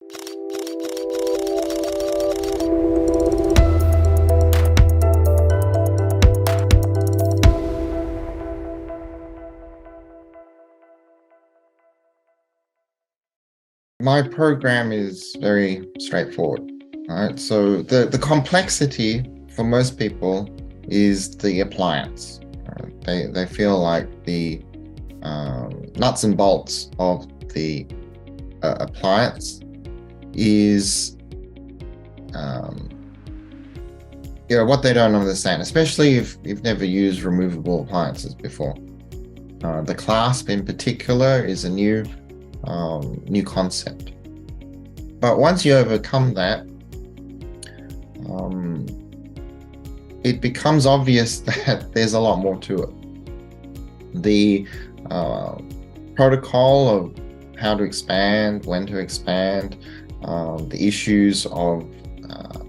My program is very straightforward. Right? So the complexity for most people is the appliance. They feel like the nuts and bolts of the appliance is what they don't understand, especially if you've never used removable appliances before. The clasp in particular is a new concept. But once you overcome that, it becomes obvious that there's a lot more to it. The protocol of how to expand, when to expand, the issues of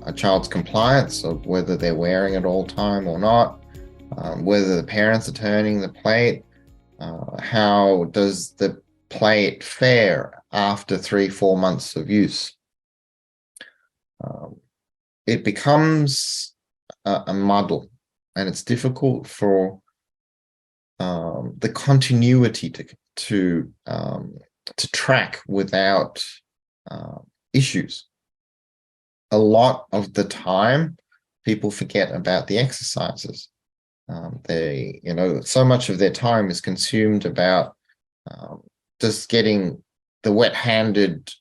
a child's compliance, of whether they're wearing it all time or not, whether the parents are turning the plate, how does the plate fare after 3-4 months of use. It becomes a muddle, and it's difficult for the continuity to track without issues. A lot of the time, people forget about the exercises. So much of their time is consumed about just getting the wet-handed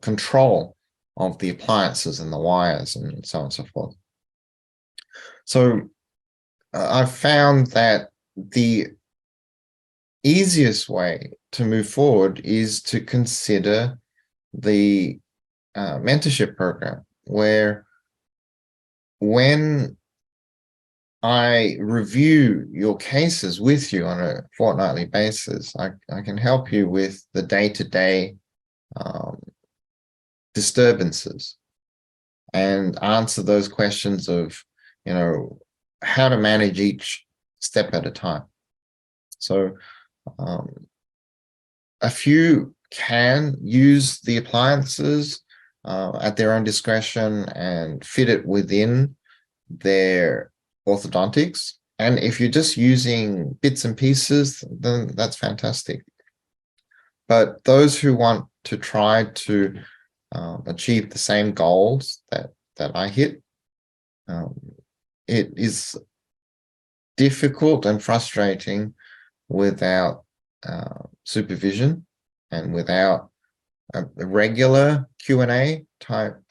control of the appliances and the wires and so on and so forth. So I've found that the easiest way to move forward is to consider the mentorship program, where when I review your cases with you on a fortnightly basis, I can help you with the day-to-day disturbances and answer those questions of, how to manage each step at a time. So a few can use the appliances at their own discretion and fit it within their orthodontics. And if you're just using bits and pieces, then that's fantastic. But those who want to try to achieve the same goals that I hit, it is difficult and frustrating without supervision and without a regular Q&A type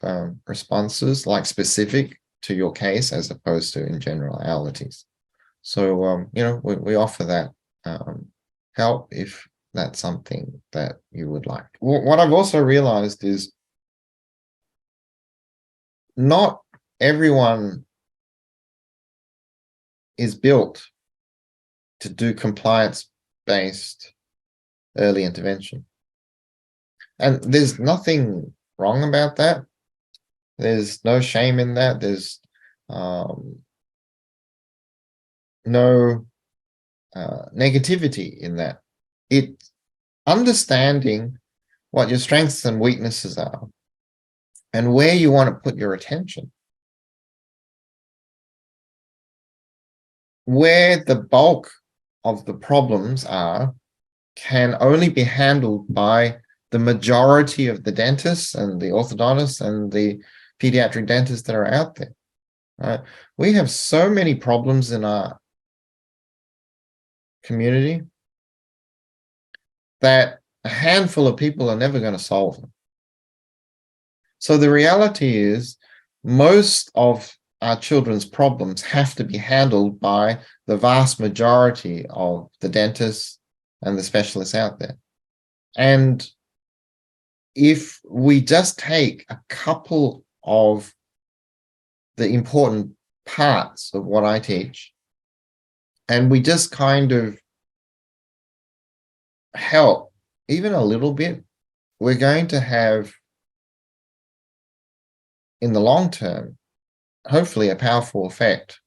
responses, like specific to your case as opposed to in generalities. So, we offer that help if that's something that you would like. What I've also realized is not everyone is built to do compliance-based early intervention. And there's nothing wrong about that. There's no shame in that. There's no negativity in that. It's understanding what your strengths and weaknesses are and where you want to put your attention. Where the bulk of the problems are can only be handled by the majority of the dentists and the orthodontists and the pediatric dentists that are out there. Right? We have so many problems in our community that a handful of people are never going to solve them. So the reality is most of our children's problems have to be handled by the vast majority of the dentists and the specialists out there. And if we just take a couple of the important parts of what I teach, and we just kind of help even a little bit, we're going to have, in the long term, hopefully a powerful effect.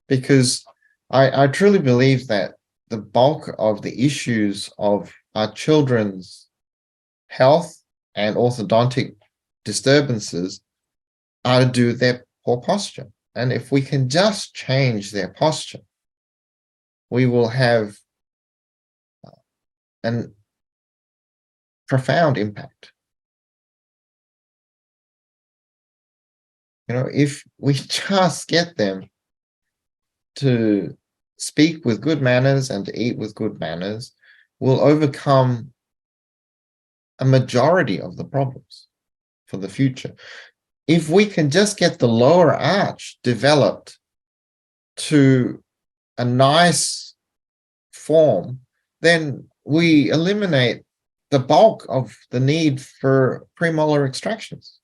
Because I truly believe that the bulk of the issues of our children's health and orthodontic disturbances are to do with their poor posture. And if we can just change their posture, we will have a profound impact. If we just get them to speak with good manners and to eat with good manners, we'll overcome a majority of the problems for the future. If we can just get the lower arch developed to a nice form, then we eliminate the bulk of the need for premolar extractions.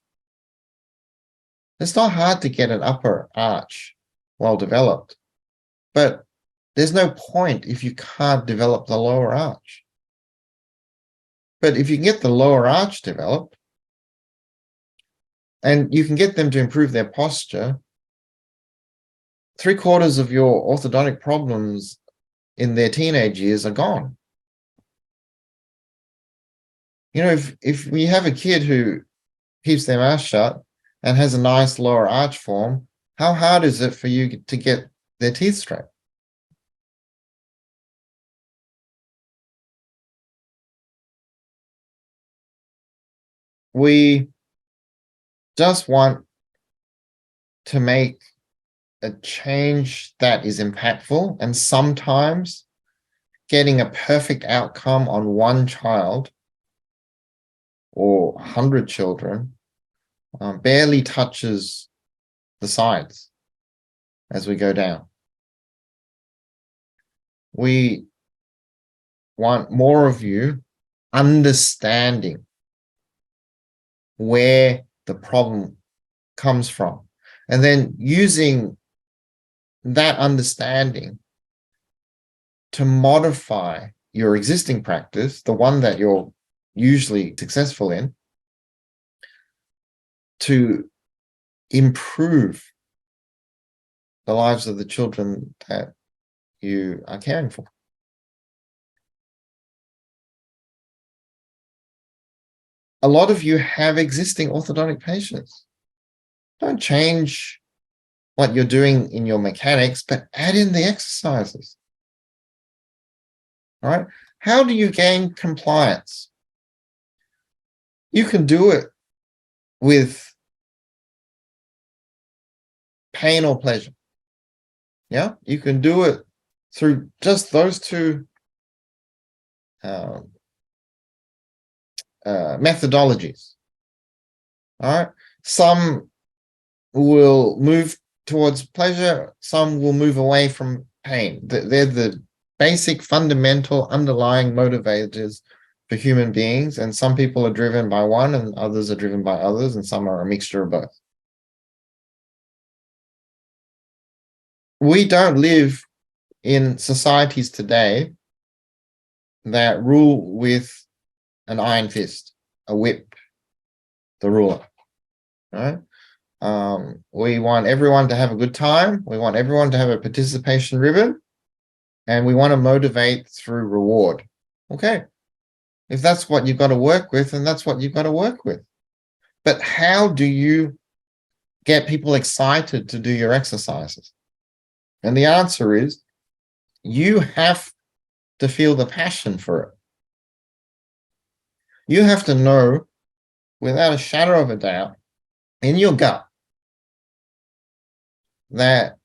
It's not hard to get an upper arch well developed, but there's no point if you can't develop the lower arch. But if you can get the lower arch developed, and you can get them to improve their posture, 3/4 of your orthodontic problems in their teenage years are gone. If we have a kid who keeps their mouth shut and has a nice lower arch form, how hard is it for you to get their teeth straight? We just want to make a change that is impactful, and sometimes getting a perfect outcome on one child or 100 children barely touches the sides as we go down. We want more of you understanding where the problem comes from, and then using that understanding to modify your existing practice, the one that you're usually successful in, to improve the lives of the children that you are caring for. A lot of you have existing orthodontic patients. Don't change what you're doing in your mechanics, but add in the exercises. All right? How do you gain compliance? You can do it with pain or pleasure. Yeah, you can do it through just those two methodologies. All right, some will move towards pleasure, some will move away from pain. They're the basic, fundamental, underlying motivators for human beings, and some people are driven by one and others are driven by others, and some are a mixture of both. We don't live in societies today that rule with an iron fist, a whip, the ruler, right? We want everyone to have a good time. We want everyone to have a participation ribbon, and we want to motivate through reward. Okay, if that's what you've got to work with, then that's what you've got to work with. But how do you get people excited to do your exercises? And the answer is, you have to feel the passion for it. You have to know, without a shadow of a doubt, in your gut, that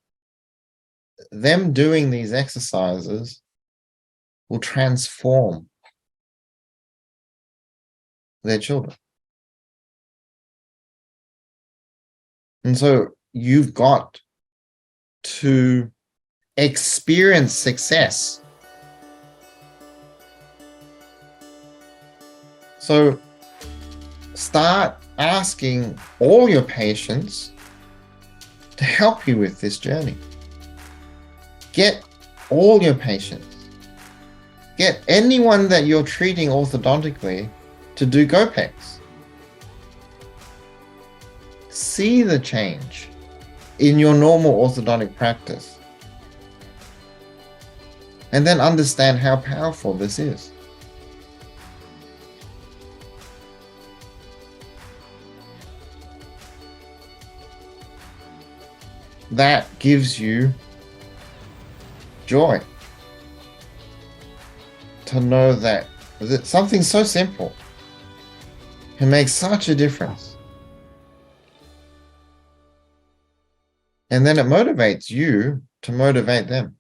them doing these exercises will transform their children. And so you've got to experience success. So start asking all your patients to help you with this journey. Get all your patients. Get anyone that you're treating orthodontically to do GoPex. See the change in your normal orthodontic practice, and then understand how powerful this is. that gives you joy to know that something so simple can make such a difference. And then it motivates you to motivate them.